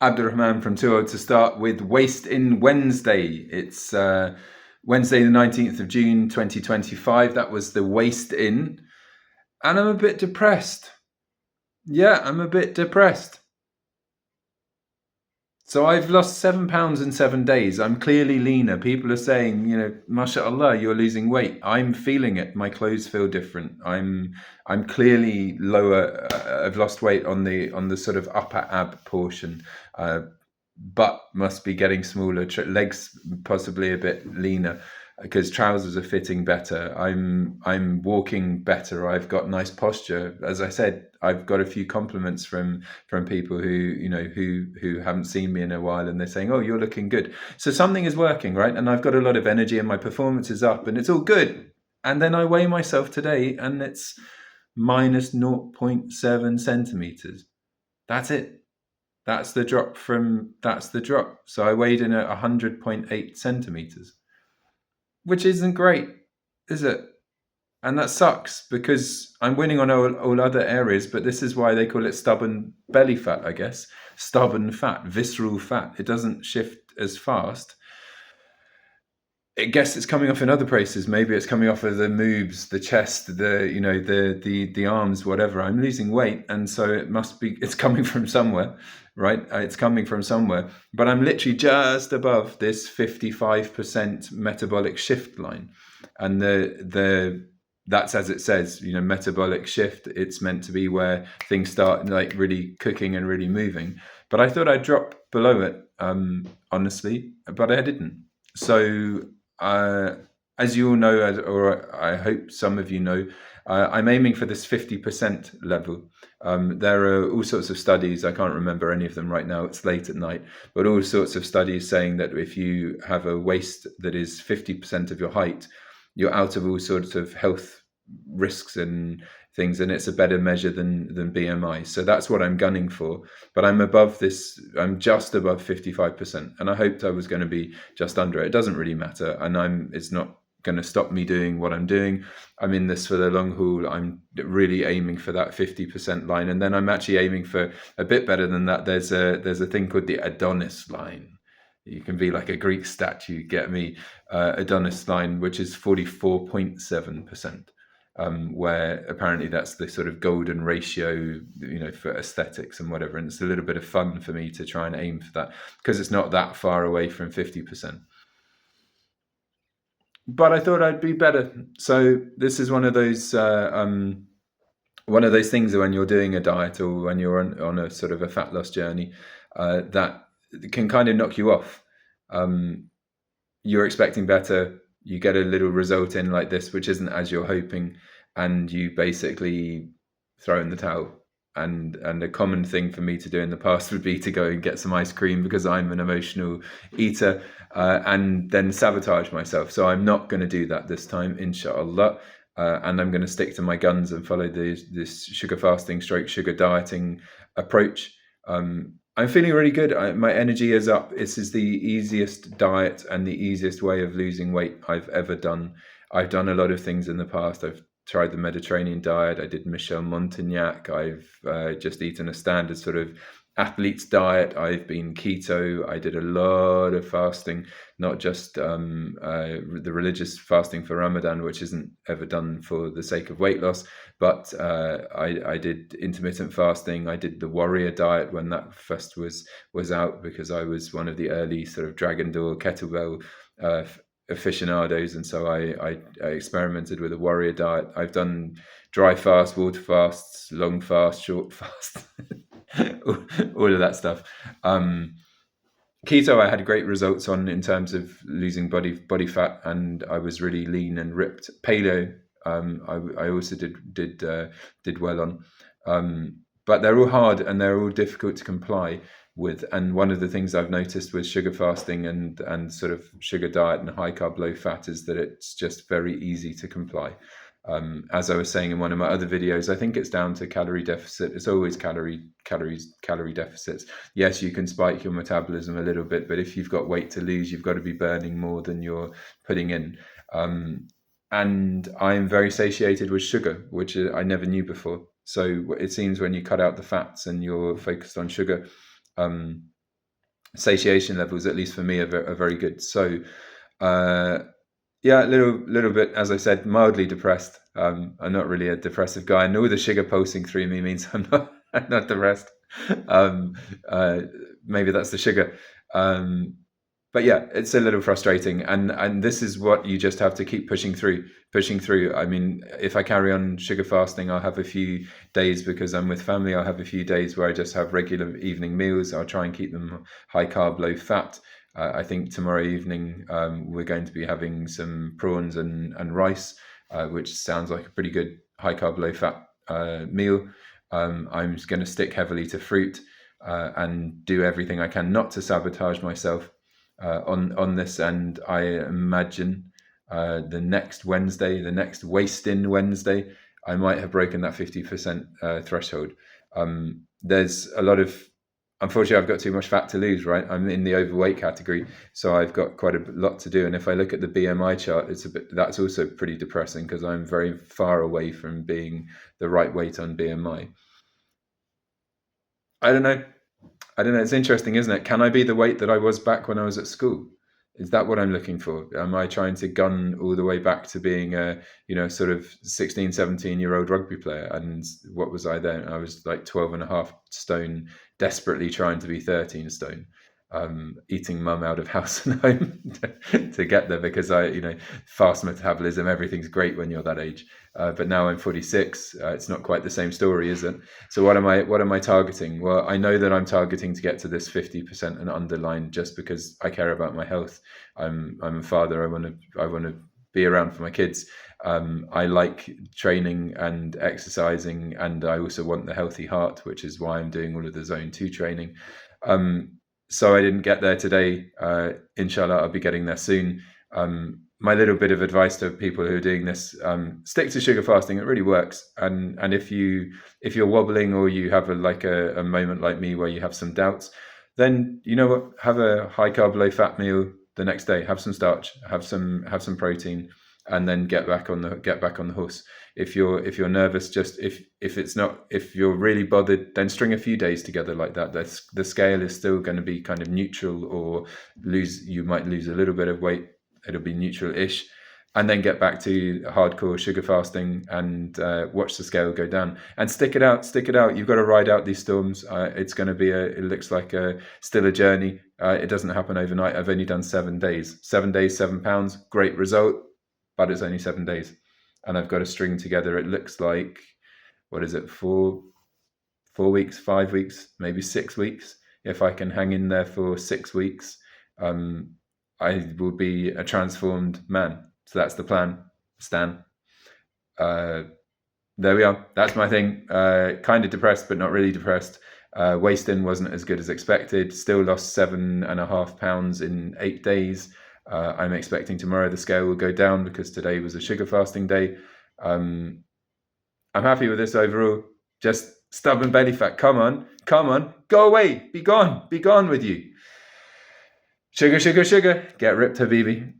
Abdurrahman from Too Old to Start with Waist In Wednesday. It's Wednesday the 19th of June 2025. That was the Waist In. And I'm a bit depressed. Yeah, I'm a bit depressed. So I've lost 7 pounds in 7 days. I'm clearly leaner. People are saying, mashallah, you're losing weight. I'm feeling it. My clothes feel different. I'm clearly lower. I've lost weight on the sort of upper ab portion. Butt must be getting smaller. Legs possibly a bit leaner because trousers are fitting better. I'm walking better. I've got nice posture. As I said, I've got a few compliments from people who haven't seen me in a while, and they're saying, "Oh, you're looking good." So something is working, right? And I've got a lot of energy, and my performance is up, and it's all good. And then I weigh myself today, and it's minus 0.7 centimeters. That's it. That's the drop. So I weighed in at 100.8 centimeters, which isn't great, is it? And that sucks because I'm winning on all other areas, but this is why they call it stubborn belly fat, I guess. Stubborn fat, visceral fat. It doesn't shift as fast. I guess it's coming off in other places. Maybe it's coming off of the moves, the chest, the arms, whatever. I'm losing weight, and so it's coming from somewhere, right? It's coming from somewhere. But I'm literally just above this 55% metabolic shift line, and that's as it says, metabolic shift. It's meant to be where things start like really cooking and really moving. But I thought I'd drop below it, honestly, but I didn't. So as you all know, or I hope some of you know, I'm aiming for this 50% level. There are all sorts of studies, I can't remember any of them right now, it's late at night, but all sorts of studies saying that if you have a waist that is 50% of your height, you're out of all sorts of health risks and things, and it's a better measure than BMI. So that's what I'm gunning for. But I'm just above 55%, and I hoped I was going to be just under it. It doesn't really matter, and it's not going to stop me doing what I'm doing. I'm in this for the long haul. I'm really aiming for that 50% line, and then I'm actually aiming for a bit better than that. There's a thing called the Adonis line. You can be like a Greek statue, get me? Adonis line, which is 44.7%. Where apparently that's the sort of golden ratio, for aesthetics and whatever. And it's a little bit of fun for me to try and aim for that because it's not that far away from 50%. But I thought I'd be better. So this is one of those things when you're doing a diet or when you're on a sort of a fat loss journey that can kind of knock you off. You're expecting better, you get a little result in like this, which isn't as you're hoping, and you basically throw in the towel. And a common thing for me to do in the past would be to go and get some ice cream because I'm an emotional eater, and then sabotage myself. So I'm not going to do that this time, inshallah. And I'm going to stick to my guns and follow this sugar fasting / sugar dieting approach. I'm feeling really good. My energy is up. This is the easiest diet and the easiest way of losing weight I've ever done. I've done a lot of things in the past. I've tried the Mediterranean diet. I did Michel Montagnac. I've just eaten a standard sort of athlete's diet. I've been keto. I did a lot of fasting, not just the religious fasting for Ramadan, which isn't ever done for the sake of weight loss, but I did intermittent fasting. I did the warrior diet when that first was out because I was one of the early sort of dragon door kettlebell aficionados, and so I experimented with a warrior diet. I've done dry fast, water fasts, long fast, short fast, all of that stuff. Keto I had great results on in terms of losing body fat, and I was really lean and ripped. Paleo I also did well on, but they're all hard and they're all difficult to comply with. And one of the things I've noticed with sugar fasting and sort of sugar diet and high carb low fat is that it's just very easy to comply. As I was saying in one of my other videos, I think it's down to calorie deficit. It's always calorie deficits. Yes, you can spike your metabolism a little bit, but if you've got weight to lose, you've got to be burning more than you're putting in. And I'm very satiated with sugar, which I never knew before. So it seems when you cut out the fats and you're focused on sugar, satiation levels, at least for me, are very good. So uh, yeah, a little bit, as I said, mildly depressed. I'm not really a depressive guy, and all the sugar pulsing through me means I'm not depressed. Um, uh, Maybe that's the sugar. Um, but yeah, it's a little frustrating, and this is what you just have to keep pushing through. I mean, if I carry on sugar fasting, I'll have a few days because I'm with family. I'll have a few days where I just have regular evening meals. I'll try and keep them high carb, low fat. I think tomorrow evening we're going to be having some prawns and rice, which sounds like a pretty good high carb, low fat meal. I'm going to stick heavily to fruit and do everything I can not to sabotage myself on this. And I imagine the next Wednesday, the next waste in Wednesday, I might have broken that 50% threshold. There's a lot of, unfortunately, I've got too much fat to lose, right? I'm in the overweight category, so I've got quite a lot to do. And if I look at the BMI chart, that's also pretty depressing because I'm very far away from being the right weight on BMI. I don't know. I don't know. It's interesting, isn't it? Can I be the weight that I was back when I was at school? Is that what I'm looking for? Am I trying to gun all the way back to being a, sort of 16, 17-year-old rugby player? And what was I then? I was like 12 and a half stone, desperately trying to be 13 stone, eating mum out of house and home to get there because fast metabolism, everything's great when you're that age. But now I'm 46. It's not quite the same story, is it? So what am I targeting? Well, I know that I'm targeting to get to this 50% and underline just because I care about my health. I'm a father. I want to be around for my kids. I like training and exercising, and I also want the healthy heart, which is why I'm doing all of the Zone 2 training. So I didn't get there today. Inshallah, I'll be getting there soon. My little bit of advice to people who are doing this: stick to sugar fasting. It really works. And if you're wobbling or you have a moment like me where you have some doubts, then you know what? Have a high carb, low fat meal the next day. Have some starch. Have some protein, and then get back on the horse. If you're nervous, just if you're really bothered, then string a few days together like that. The scale is still going to be kind of neutral, or you might lose a little bit of weight. It'll be neutral-ish, and then get back to hardcore sugar fasting and watch the scale go down and stick it out. You've got to ride out these storms. It's going to be it looks like still a journey. It doesn't happen overnight. I've only done 7 days. 7 days, 7 pounds, great result, but it's only 7 days. And I've got to string together, it looks like, what is it, 4 weeks, 5 weeks, maybe 6 weeks. If I can hang in there for 6 weeks, I will be a transformed man. So that's the plan, Stan. There we are. That's my thing. Kind of depressed, but not really depressed. Waist-in wasn't as good as expected. Still lost 7.5 pounds in 8 days. I'm expecting tomorrow the scale will go down because today was a sugar fasting day. I'm happy with this overall. Just stubborn belly fat. Come on, go away. Be gone with you. Sugar, sugar, sugar. Get ripped, Habibi.